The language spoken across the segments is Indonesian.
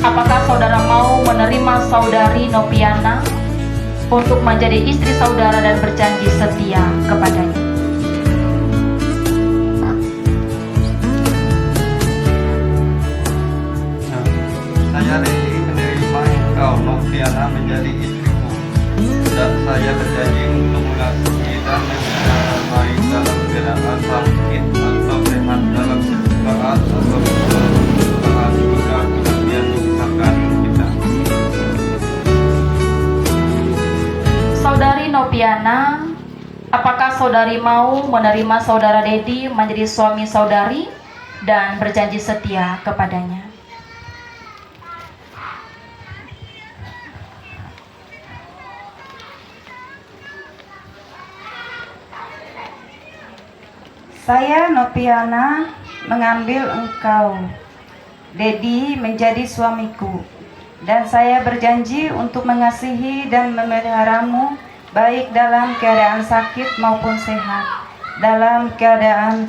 Apakah saudara mau menerima saudari Nopiana untuk menjadi istri saudara dan berjanji setia kepadanya? Saya ready menerima engkau, Nopiana, menjadi istriku, dan saya berjanji untuk mengasihi dan menjaga baik dalam keadaan sakit atau sehat, dalam kesukaan atau kesukaan, hingga kemudian memisahkan kita. Saudari Nopiana, apakah saudari mau menerima saudara Dedi menjadi suami saudari dan berjanji setia kepadanya? Saya, Nopiana, mengambil engkau, Dedi, menjadi suamiku, dan saya berjanji untuk mengasihi dan memeliharamu baik dalam keadaan sakit maupun sehat, dalam keadaan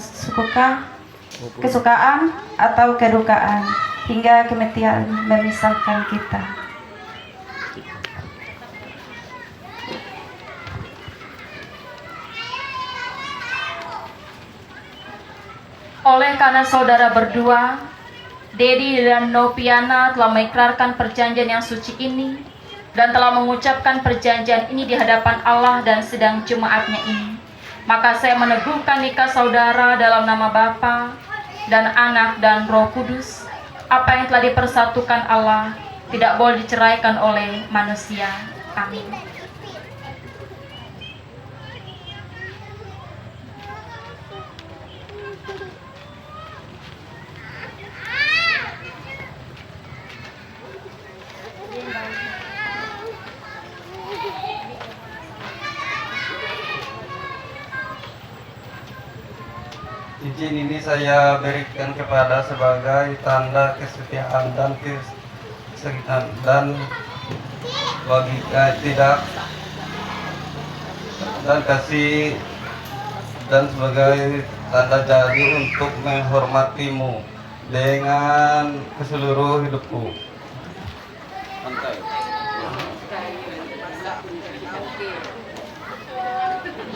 kesukaan atau kedukaan, hingga kematian memisahkan kita. Oleh karena saudara berdua, Dedi dan Nopiana, telah mengikrarkan perjanjian yang suci ini dan telah mengucapkan perjanjian ini di hadapan Allah dan sedang jemaatnya ini, maka saya meneguhkan nikah saudara dalam nama Bapa dan Anak dan Roh Kudus. Apa yang telah dipersatukan Allah tidak boleh diceraikan oleh manusia. Amin. Cincin ini saya berikan kepada sebagai tanda kesetiaan dan logika tidak dan kasih, dan sebagai tanda jadi untuk menghormatimu dengan keseluruh hidupku.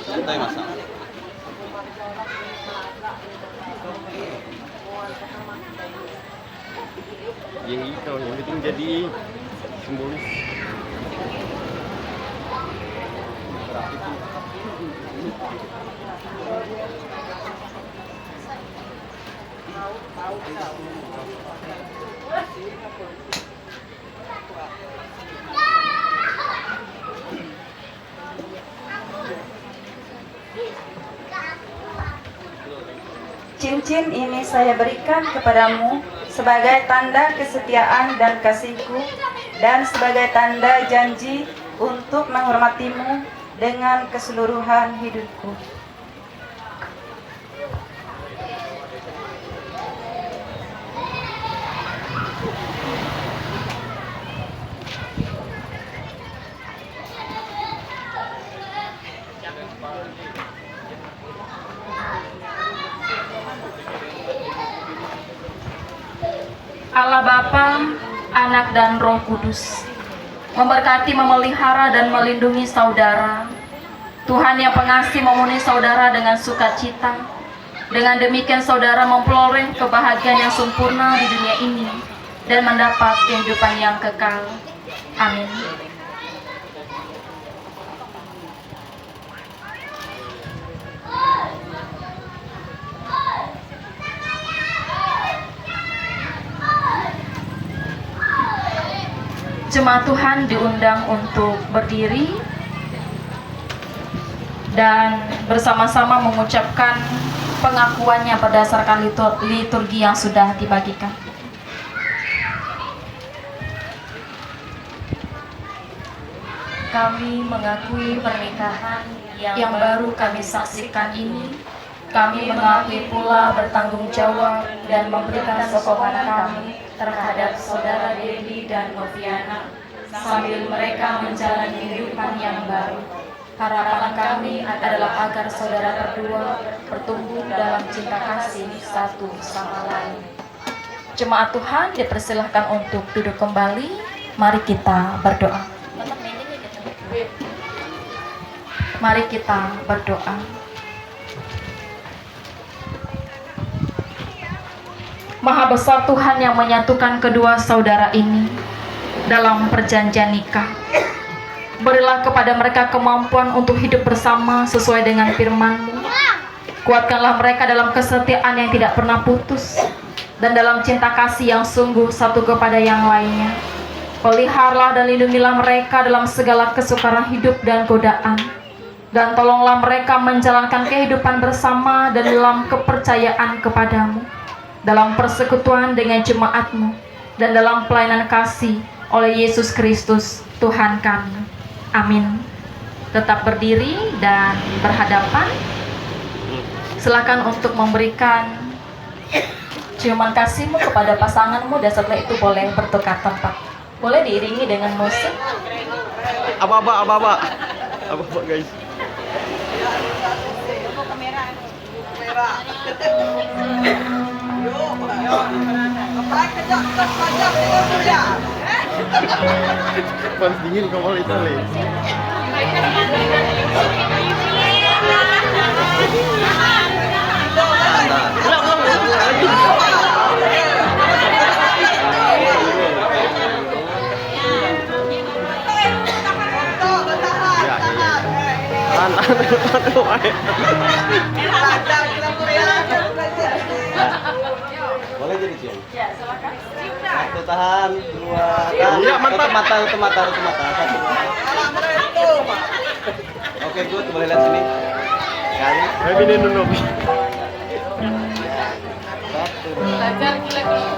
Santai masa. Yang itu yang penting jadi simbolis. Cincin ini saya berikan kepadamu sebagai tanda kesetiaan dan kasihku, dan sebagai tanda janji untuk menghormatimu dengan keseluruhan hidupku. Allah Bapa, Anak dan Roh Kudus memberkati, memelihara dan melindungi saudara. Tuhan yang pengasih memenuhi saudara dengan sukacita. Dengan demikian saudara memperoleh kebahagiaan yang sempurna di dunia ini dan mendapat kehidupan yang kekal. Amin. Jemaat Tuhan diundang untuk berdiri dan bersama-sama mengucapkan pengakuannya berdasarkan liturgi yang sudah dibagikan. Kami mengakui pernikahan yang baru kami saksikan ini. Kami mengakui pula bertanggung jawab dan memberikan sokongan kami terhadap saudara Dedi dan Nopiana sambil mereka menjalani kehidupan yang baru. Harapan kami adalah agar saudara berdua bertumbuh dalam cinta kasih satu sama lain. Jemaat Tuhan dipersilahkan untuk duduk kembali. Mari kita berdoa. Mari kita berdoa. Maha besar Tuhan yang menyatukan kedua saudara ini dalam perjanjian nikah. Berilah kepada mereka kemampuan untuk hidup bersama sesuai dengan firman-Mu. Kuatkanlah mereka dalam kesetiaan yang tidak pernah putus dan dalam cinta kasih yang sungguh satu kepada yang lainnya. Peliharalah dan lindungilah mereka dalam segala kesukaran hidup dan godaan. Dan tolonglah mereka menjalankan kehidupan bersama dan dalam kepercayaan kepadamu, dalam persekutuan dengan jemaat-Mu, dan dalam pelayanan kasih oleh Yesus Kristus Tuhan kami. Amin. Tetap berdiri dan berhadapan. Silakan untuk memberikan ciuman kasihmu kepada pasanganmu, dan setelah itu boleh bertukar tempat. Boleh diiringi dengan musik. Apa guys. Panas dingin kapal Itali. Boleh jadi cium? Ya, silakan. Satu tahan, dua tahan. Iya, mantap. Tutup mata. Satu. Oke, good. Boleh lihat sini. Sekali. Ini dulu. Satu. Belajar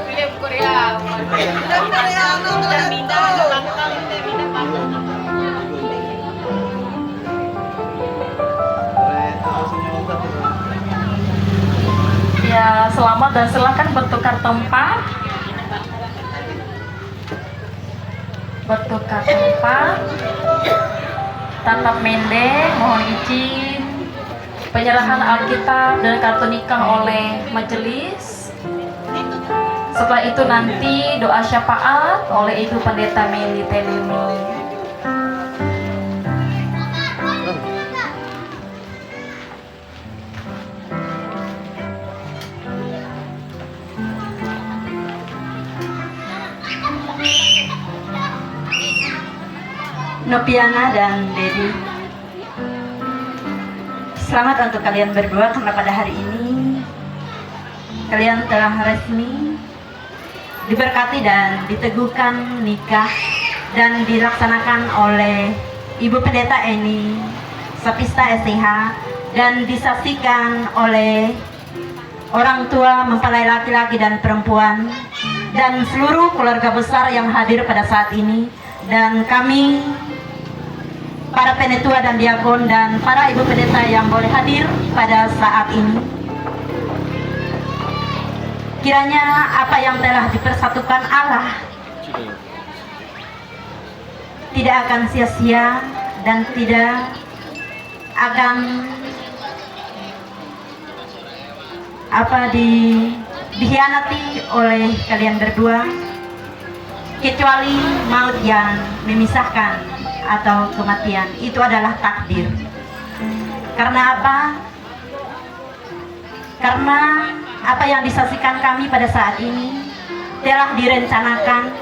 film Korea. Boleh terus senyum satu. Ya, selamat dan silakan bertukar tempat. Bertukar tempat. Tatap mendek, mohon izin. Penyerahan Alkitab dan kartu nikah oleh majelis. Setelah itu nanti doa syafaat oleh Ibu Pendeta Meli Telemi. Nopiana dan Dedi, selamat untuk kalian berdua karena pada hari ini kalian telah resmi diberkati dan diteguhkan nikah dan dilaksanakan oleh Ibu Pendeta Eni Sapista STH dan disaksikan oleh orang tua mempelai laki-laki dan perempuan dan seluruh keluarga besar yang hadir pada saat ini, dan kami para penetua dan diakon dan para ibu pendeta yang boleh hadir pada saat ini. Kiranya apa yang telah dipersatukan Allah tidak akan sia-sia dan tidak akan dikhianati oleh kalian berdua, kecuali maut yang memisahkan atau kematian. Itu adalah takdir. Karena apa? Karena apa yang disaksikan kami pada saat ini telah direncanakan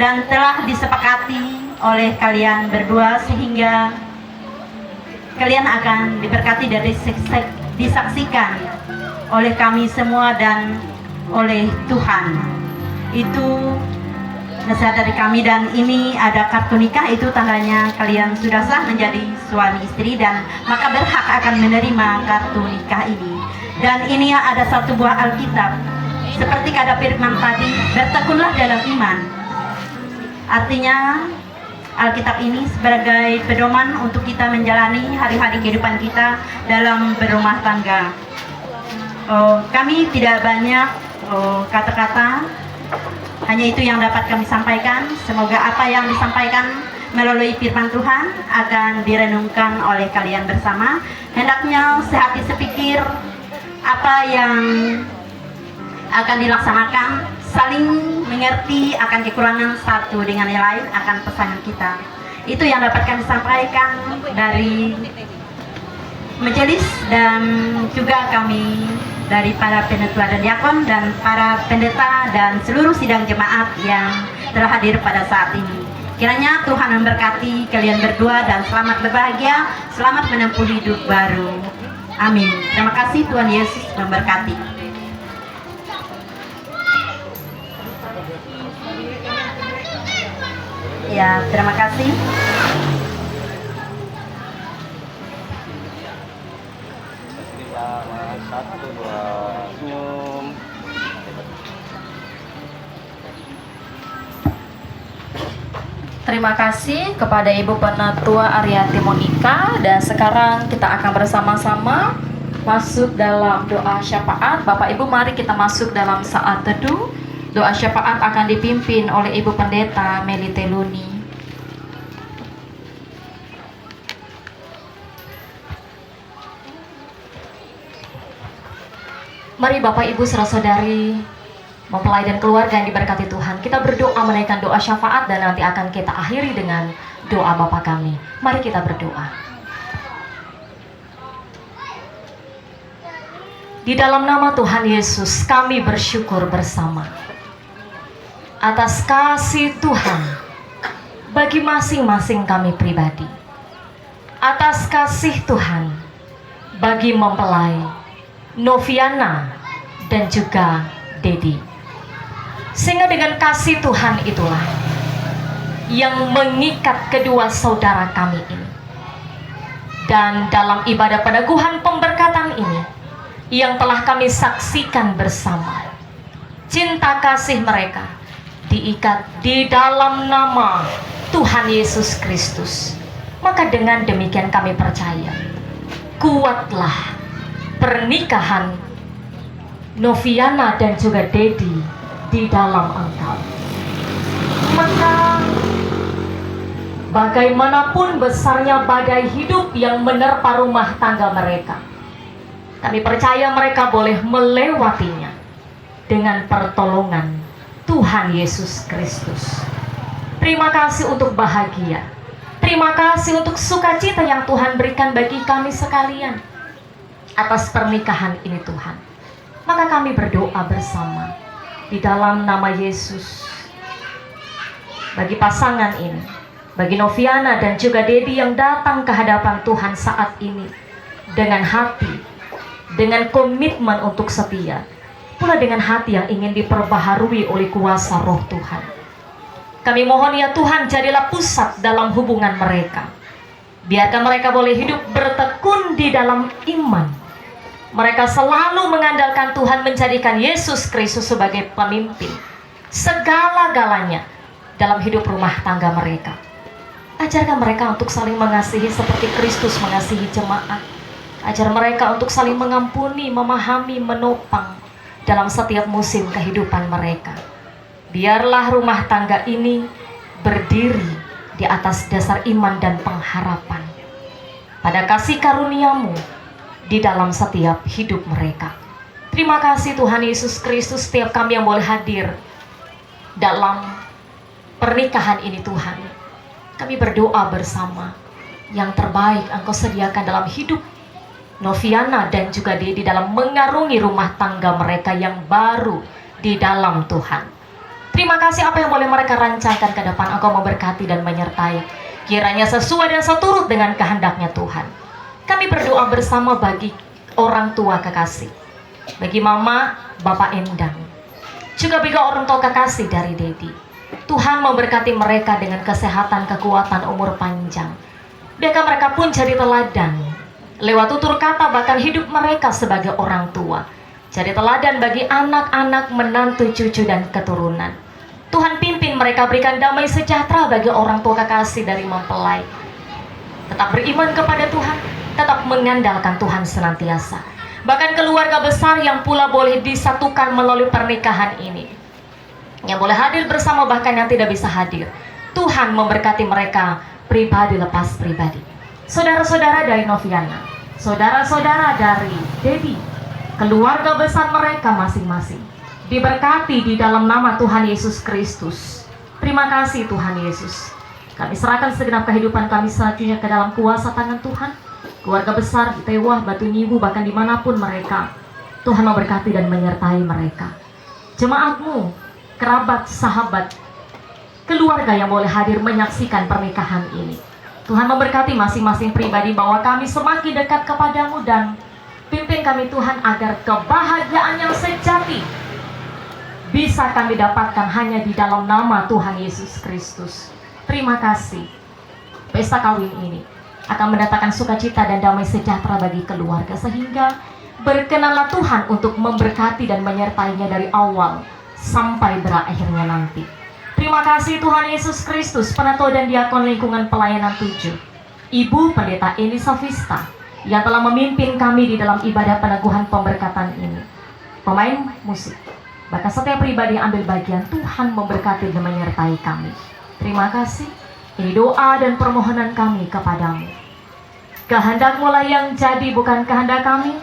dan telah disepakati oleh kalian berdua, sehingga kalian akan diberkati dan disaksikan oleh kami semua dan oleh Tuhan. Itu nasihat dari kami, dan ini ada kartu nikah, itu tandanya kalian sudah sah menjadi suami istri dan maka berhak akan menerima kartu nikah ini. Dan ini ada satu buah Alkitab, seperti kata firman tadi, bertekunlah dalam iman. Artinya Alkitab ini sebagai pedoman untuk kita menjalani hari-hari kehidupan kita dalam berumah tangga. Kami tidak banyak kata-kata, hanya itu yang dapat kami sampaikan. Semoga apa yang disampaikan melalui firman Tuhan akan direnungkan oleh kalian bersama. Hendaknya sehati sepikir apa yang akan dilaksanakan, saling mengerti akan kekurangan satu dengan yang lain akan pasangan kita. Itu yang dapat kami sampaikan dari majelis, dan juga kami dari para penetua dan diakon dan para pendeta dan seluruh sidang jemaat yang telah hadir pada saat ini. Kiranya Tuhan memberkati kalian berdua dan selamat berbahagia, selamat menempuh hidup baru. Amin. Terima kasih, Tuhan Yesus memberkati. Ya, terima kasih. Satu, dua, senyum. Terima kasih kepada Ibu Penatua Ariati Monika, dan sekarang kita akan bersama-sama masuk dalam doa syafaat. Bapak Ibu, mari kita masuk dalam saat teduh. Doa syafaat akan dipimpin oleh Ibu Pendeta Melite Luni. Mari Bapak Ibu saudara-saudari, mempelai dan keluarga yang diberkati Tuhan, kita berdoa menaikkan doa syafaat dan nanti akan kita akhiri dengan doa Bapa kami. Mari kita berdoa. Di dalam nama Tuhan Yesus, kami bersyukur bersama atas kasih Tuhan bagi masing-masing kami pribadi, atas kasih Tuhan bagi mempelai Noviana dan juga Dedi. Sehingga dengan kasih Tuhan itulah yang mengikat kedua saudara kami ini. Dan dalam ibadah peneguhan pemberkatan ini yang telah kami saksikan bersama, cinta kasih mereka diikat di dalam nama Tuhan Yesus Kristus. Maka dengan demikian kami percaya, kuatlah pernikahan Noviana dan juga Dedi di dalam Engkau. Maka bagaimanapun besarnya badai hidup yang menerpa rumah tangga mereka, kami percaya mereka boleh melewatinya dengan pertolongan Tuhan Yesus Kristus. Terima kasih untuk bahagia. Terima kasih untuk sukacita yang Tuhan berikan bagi kami sekalian atas pernikahan ini Tuhan. Maka kami berdoa bersama di dalam nama Yesus bagi pasangan ini, bagi Noviana dan juga Dedi yang datang ke hadapan Tuhan saat ini dengan hati, dengan komitmen untuk setia, pula dengan hati yang ingin diperbaharui oleh kuasa Roh Tuhan. Kami mohon ya Tuhan, jadilah pusat dalam hubungan mereka. Biarkan mereka boleh hidup bertekun di dalam iman. Mereka selalu mengandalkan Tuhan, menjadikan Yesus Kristus sebagai pemimpin segala-galanya dalam hidup rumah tangga mereka. Ajarkan mereka untuk saling mengasihi seperti Kristus mengasihi jemaat. Ajar mereka untuk saling mengampuni, memahami, menopang dalam setiap musim kehidupan mereka. Biarlah rumah tangga ini berdiri di atas dasar iman dan pengharapan pada kasih karunia-Mu di dalam setiap hidup mereka. Terima kasih Tuhan Yesus Kristus, setiap kami yang boleh hadir dalam pernikahan ini Tuhan. Kami berdoa bersama, yang terbaik Engkau sediakan dalam hidup Noviana dan juga di dalam mengarungi rumah tangga mereka yang baru di dalam Tuhan. Terima kasih apa yang boleh mereka rancangkan ke depan. Engkau memberkati dan menyertai, kiranya sesuai dan seturut dengan kehendaknya Tuhan. Kami berdoa bersama bagi orang tua kekasih, bagi Mama, Bapak Endang, juga bagi orang tua kekasih dari Dedi. Tuhan memberkati mereka dengan kesehatan, kekuatan, umur panjang. Biarkan mereka pun jadi teladan lewat tutur kata, bahkan hidup mereka sebagai orang tua. Jadi teladan bagi anak-anak, menantu, cucu, dan keturunan. Tuhan pimpin mereka, berikan damai sejahtera bagi orang tua kekasih dari mempelai. Tetap beriman kepada Tuhan, tetap mengandalkan Tuhan senantiasa. Bahkan keluarga besar yang pula boleh disatukan melalui pernikahan ini, yang boleh hadir bersama bahkan yang tidak bisa hadir. Tuhan memberkati mereka pribadi lepas pribadi. Saudara-saudara dari Noviana, saudara-saudara dari Dedi, keluarga besar mereka masing-masing, diberkati di dalam nama Tuhan Yesus Kristus. Terima kasih Tuhan Yesus. Kami serahkan segenap kehidupan kami selanjutnya ke dalam kuasa tangan Tuhan. Keluarga besar di Tewah, Batu Nibu, bahkan dimanapun mereka, Tuhan memberkati dan menyertai mereka. Jemaatmu, kerabat, sahabat, keluarga yang boleh hadir menyaksikan pernikahan ini, Tuhan memberkati masing-masing pribadi bahwa kami semakin dekat kepadamu, dan pimpin kami Tuhan agar kebahagiaan yang sejati bisa kami dapatkan hanya di dalam nama Tuhan Yesus Kristus. Terima kasih. Pesta kawin ini akan mendatangkan sukacita dan damai sejahtera bagi keluarga, sehingga berkenanlah Tuhan untuk memberkati dan menyertainya dari awal sampai berakhirnya nanti. Terima kasih Tuhan Yesus Kristus, Penatua dan Diakon Lingkungan Pelayanan 7, Ibu Pendeta Elisa Vista, yang telah memimpin kami di dalam ibadah peneguhan pemberkatan ini. Pemain musik, bahkan setiap pribadi yang ambil bagian, Tuhan memberkati dan menyertai kami. Terima kasih. Ini doa dan permohonan kami kepadamu. Kehendak-Mu lah yang jadi, bukan kehendak kami.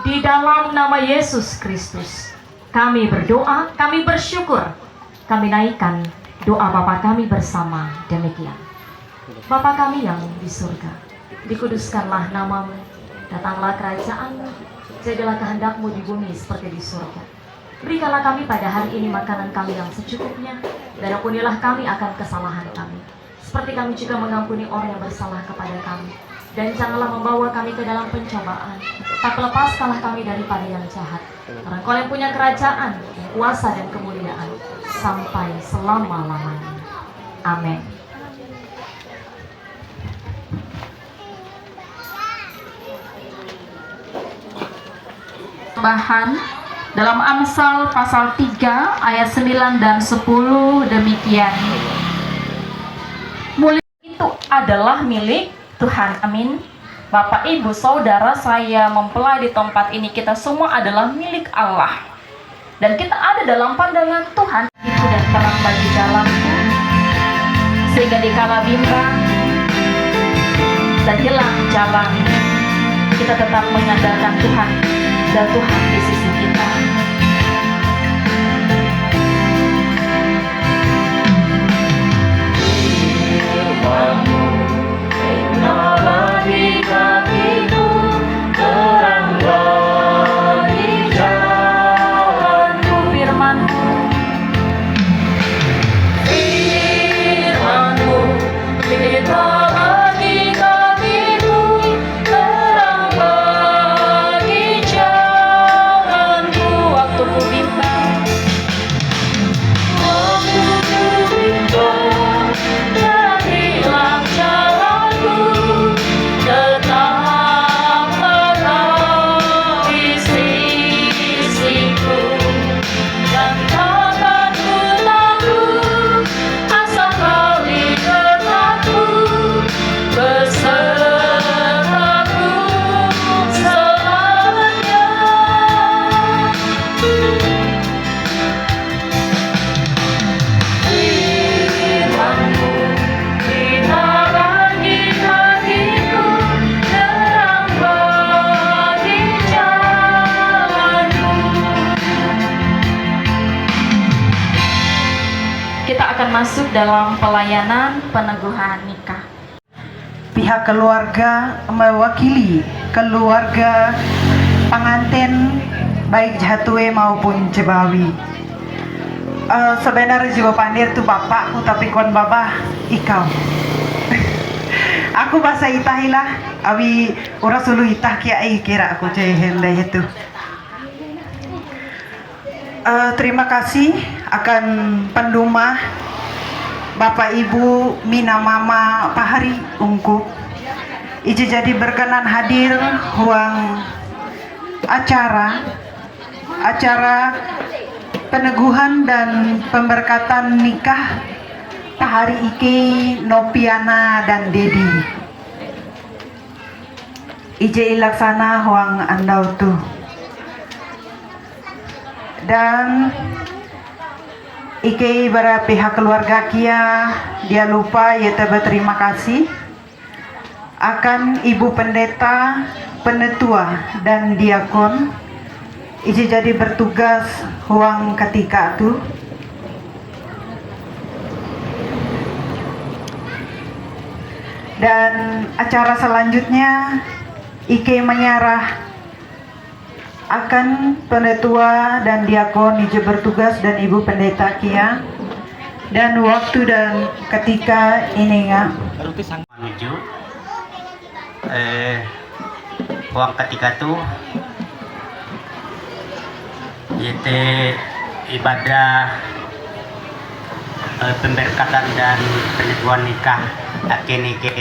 Di dalam nama Yesus Kristus kami berdoa, kami bersyukur, kami naikkan doa Bapa kami bersama demikian. Bapa kami yang di surga, dikuduskanlah nama-Mu, datanglah kerajaan-Mu, jadilah kehendak-Mu di bumi seperti di surga. Berikanlah kami pada hari ini makanan kami yang secukupnya, dan ampunilah kami akan kesalahan kami, seperti kami juga mengampuni orang yang bersalah kepada kami. Dan janganlah membawa kami ke dalam pencobaan, tapi lepaskanlah kami daripada yang jahat. Karena Kau yang punya kerajaan, kuasa dan kemuliaan sampai selama-lamanya. Amin. Bahan dalam Amsal pasal 3 ayat 9 dan 10 demikian. Mulia itu adalah milik Tuhan. Amin. Bapak, Ibu, Saudara, saya mempelai di tempat ini, kita semua adalah milik Allah. Dan kita ada dalam pandangan Tuhan itu dan terang bagi jalanku, sehingga dikala bimbang dan hilang jalan, kita tetap mengandalkan Tuhan, dan Tuhan di sisi kita. Di kakiku, terang bagi jalanku. Firman-Mu, Firman-Mu, kita bagi kakiku, terang bagi jalanku. Waktu ku bimbang, jadilah jalanku. Tetaplah di sisiku, dan takkan ku takut, asal Kau di dekatku, besertaku selamanya. Firman-Mu, kita bagi kakiku, terang bagi jalanku. Kita akan masuk dalam pelayanan peneguhan nikah. Pihak keluarga mewakili keluarga pengantin baik Jatue maupun Jebawi. Sebenarnya jiwa pandir tu bapakku, tapi kon babah ikau. Aku bahasa itahilah, awi ora sulu itah kiai kira aku cehenda itu. Terima kasih akan pendumah Bapak Ibu Mina Mama Pahari Ungkup. Ije jadi berkenan hadir huang acara peneguhan dan pemberkatan nikah Pahari Ike, Nopiana dan Dedi. Ije ilaksana huang andau tuh. Dan Ike bara pihak keluarga kia dia lupa yaitu berterima kasih akan Ibu Pendeta, Penetua dan Diakon ije jadi bertugas huang ketika tu. Dan acara selanjutnya Ike menyerah akan pendetua dan diakon ije bertugas dan ibu pendeta Kia, dan waktu dan ketika ini menuju uang ketika tuh yaitu ibadah pemberkatan dan peneguhan nikah akhirnya ke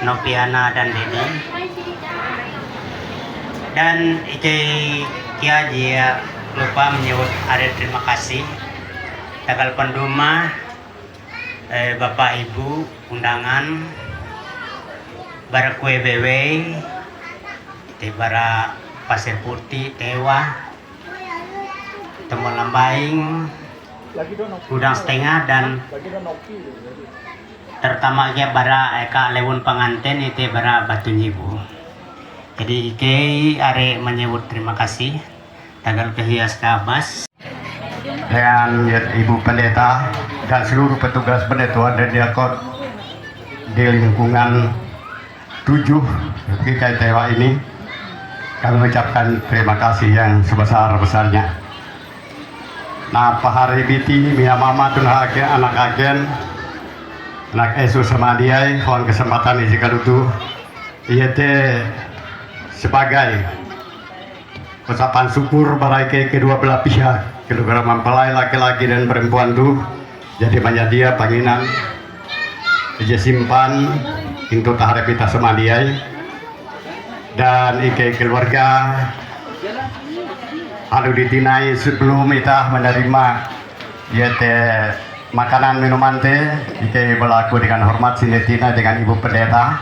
Nopiana dan Dedi, dan itu Kia dia lupa menyebut ada terima kasih tanggal penduma Bapak Ibu undangan bara kue bewe te bara pasir putih tewa temuan lambaing udang setengah dan terutama bara eka lewun pengantin itu bara batu nyibu. Jadi Ike are menyebut terima kasih tanggal kehias kabas dengan Ibu Pendeta dan seluruh petugas pendetuan dan diakon di lingkungan 7 GKI ini, kami mengucapkan terima kasih yang sebesar-besarnya. Nah, pahari biti mia mama tuna anak agen anak Yesus sama dia kawan kesempatan isi kalutu iya teh sebagai ucapan syukur barai kedua belah pihak, kedua mempelai laki-laki dan perempuan tuh jadi banyak dia panginan dia simpan untuk tahap kita sama dia, dan ike keluarga lalu ditinai sebelum kita menerima yaitu makanan minuman teh ike berlaku dengan hormat sinetina dengan Ibu Pendeta.